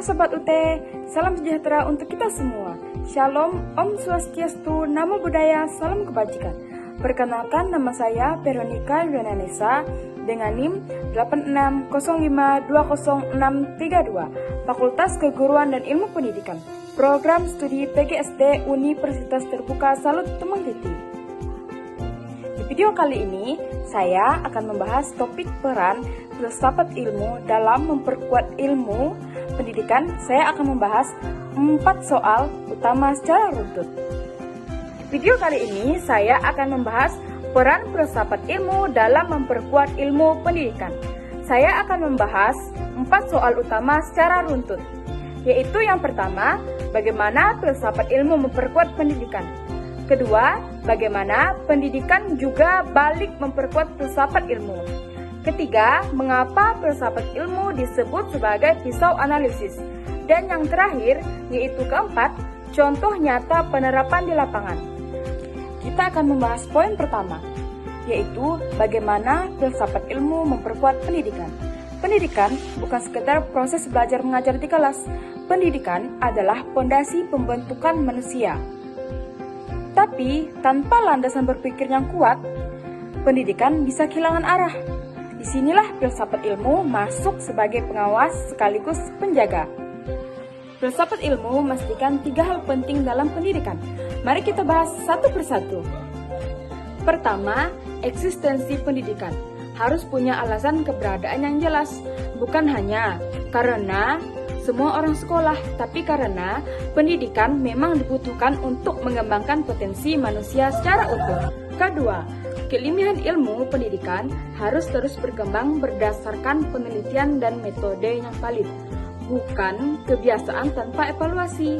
Sobat UT, salam sejahtera untuk kita semua. Shalom, Om Swastiastu, Namo Buddhaya, salam kebajikan. Perkenalkan, nama saya Veronica Yunanesa dengan NIM 8605200632, Fakultas Keguruan dan Ilmu Pendidikan, Program Studi PGSD Universitas Terbuka Salut Tumengkiti. Di video kali ini, saya akan membahas topik peran filsafat ilmu dalam memperkuat ilmu pendidikan. Saya akan membahas 4 soal utama secara runtut. Di video kali ini, saya akan membahas peran filsafat ilmu dalam memperkuat ilmu pendidikan. Saya akan membahas 4 soal utama secara runtut, yaitu yang pertama, bagaimana filsafat ilmu memperkuat pendidikan. Kedua, bagaimana pendidikan juga balik memperkuat filsafat ilmu. Ketiga, mengapa filsafat ilmu disebut sebagai pisau analisis. Dan yang terakhir, yaitu keempat, contoh nyata penerapan di lapangan. Kita akan membahas poin pertama, yaitu bagaimana filsafat ilmu memperkuat pendidikan. Pendidikan bukan sekedar proses belajar mengajar di kelas. Pendidikan adalah fondasi pembentukan manusia. Tapi, tanpa landasan berpikir yang kuat, pendidikan bisa kehilangan arah. Disinilah filsafat ilmu masuk sebagai pengawas sekaligus penjaga. Filsafat ilmu memastikan 3 hal penting dalam pendidikan. Mari kita bahas satu persatu. Pertama, eksistensi pendidikan. Harus punya alasan keberadaan yang jelas. Bukan hanya karena semua orang sekolah, tapi karena pendidikan memang dibutuhkan untuk mengembangkan potensi manusia secara utuh. Kedua, keilmihan ilmu pendidikan harus terus berkembang berdasarkan penelitian dan metode yang valid, bukan kebiasaan tanpa evaluasi.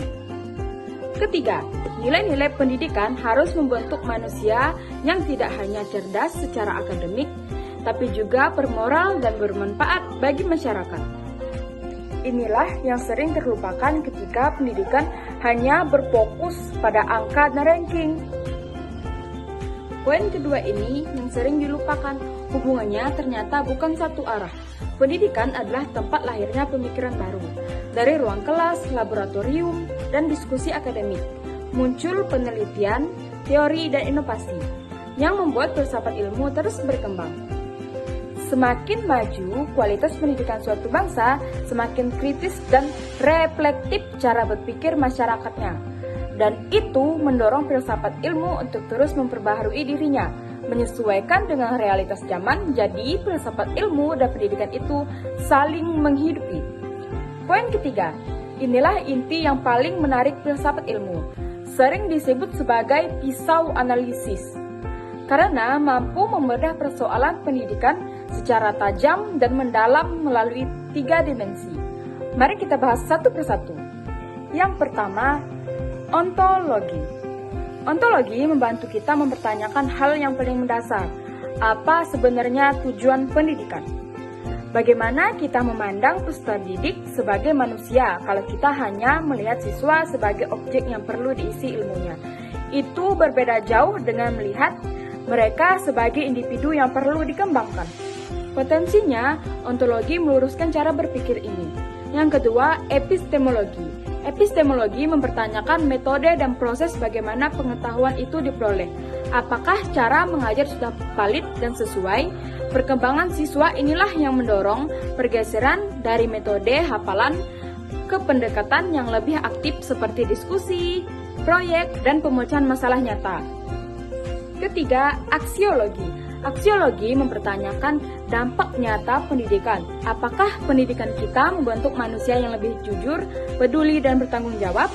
Ketiga, nilai-nilai pendidikan harus membentuk manusia yang tidak hanya cerdas secara akademik, tapi juga bermoral dan bermanfaat bagi masyarakat. Inilah yang sering terlupakan ketika pendidikan hanya berfokus pada angka dan ranking. Poin kedua ini yang sering dilupakan, hubungannya ternyata bukan satu arah. Pendidikan adalah tempat lahirnya pemikiran baru. Dari ruang kelas, laboratorium, dan diskusi akademik, muncul penelitian, teori, dan inovasi yang membuat filsafat ilmu terus berkembang. Semakin maju kualitas pendidikan suatu bangsa, semakin kritis dan reflektif cara berpikir masyarakatnya. Dan itu mendorong filsafat ilmu untuk terus memperbaharui dirinya, menyesuaikan dengan realitas zaman. Jadi filsafat ilmu dan pendidikan itu saling menghidupi. Poin ketiga, inilah inti yang paling menarik filsafat ilmu. Sering disebut sebagai pisau analisis, karena mampu membedah persoalan pendidikan secara tajam dan mendalam melalui 3 dimensi. Mari kita bahas satu persatu. Yang pertama, ontologi. Ontologi membantu kita mempertanyakan hal yang paling mendasar. Apa sebenarnya tujuan pendidikan? Bagaimana kita memandang peserta didik sebagai manusia kalau kita hanya melihat siswa sebagai objek yang perlu diisi ilmunya? Itu berbeda jauh dengan melihat mereka sebagai individu yang perlu dikembangkan. Potensinya, ontologi meluruskan cara berpikir ini. Yang kedua, epistemologi. Epistemologi mempertanyakan metode dan proses bagaimana pengetahuan itu diperoleh. Apakah cara mengajar sudah valid dan sesuai? Perkembangan siswa inilah yang mendorong pergeseran dari metode hafalan ke pendekatan yang lebih aktif seperti diskusi, proyek, dan pemecahan masalah nyata. Ketiga, aksiologi. Aksiologi mempertanyakan dampak nyata pendidikan. Apakah pendidikan kita membentuk manusia yang lebih jujur, peduli, dan bertanggung jawab?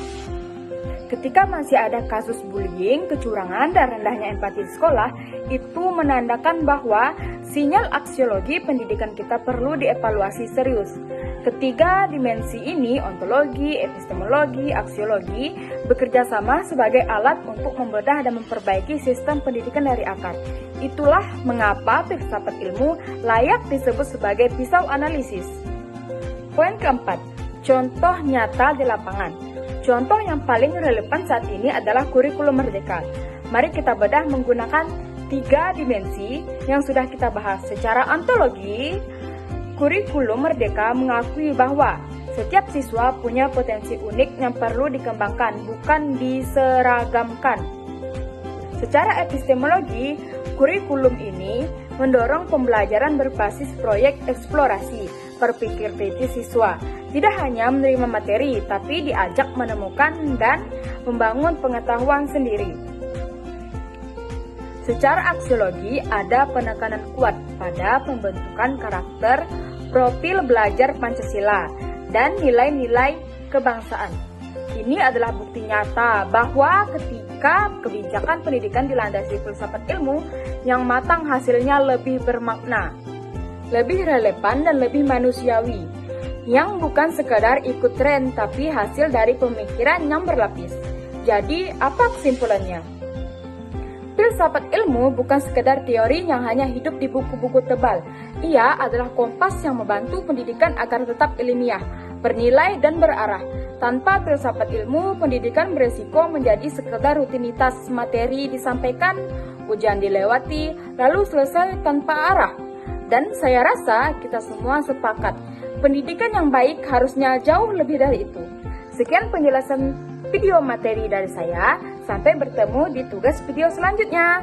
Ketika masih ada kasus bullying, kecurangan, dan rendahnya empati di sekolah, itu menandakan bahwa sinyal aksiologi pendidikan kita perlu dievaluasi serius. Ketiga dimensi ini, ontologi, epistemologi, aksiologi, bekerja sama sebagai alat untuk membedah dan memperbaiki sistem pendidikan dari akar. Itulah mengapa filsafat ilmu layak disebut sebagai pisau analisis. Poin keempat, contoh nyata di lapangan. Contoh yang paling relevan saat ini adalah kurikulum merdeka. Mari kita bedah menggunakan 3 dimensi yang sudah kita bahas. Secara ontologi, kurikulum merdeka mengakui bahwa Setiap siswa punya potensi unik yang perlu dikembangkan, bukan diseragamkan. Secara epistemologi, kurikulum ini mendorong pembelajaran berbasis proyek eksplorasi, berpikir kritis siswa. Tidak hanya menerima materi, tapi diajak menemukan dan membangun pengetahuan sendiri. Secara aksiologi, ada penekanan kuat pada pembentukan karakter, profil belajar Pancasila, dan nilai-nilai kebangsaan. Ini adalah bukti nyata bahwa ketika kebijakan pendidikan dilandasi filsafat ilmu yang matang, hasilnya lebih bermakna, lebih relevan dan lebih manusiawi, yang bukan sekadar ikut tren tapi hasil dari pemikiran yang berlapis. Jadi, apa kesimpulannya? Filsafat ilmu bukan sekedar teori yang hanya hidup di buku-buku tebal. Ia adalah kompas yang membantu pendidikan agar tetap ilmiah, bernilai dan berarah. Tanpa filsafat ilmu, pendidikan beresiko menjadi sekedar rutinitas, materi disampaikan, ujian dilewati, lalu selesai tanpa arah. Dan saya rasa kita semua sepakat, pendidikan yang baik harusnya jauh lebih dari itu. Sekian penjelasan video materi dari saya, sampai bertemu di tugas video selanjutnya.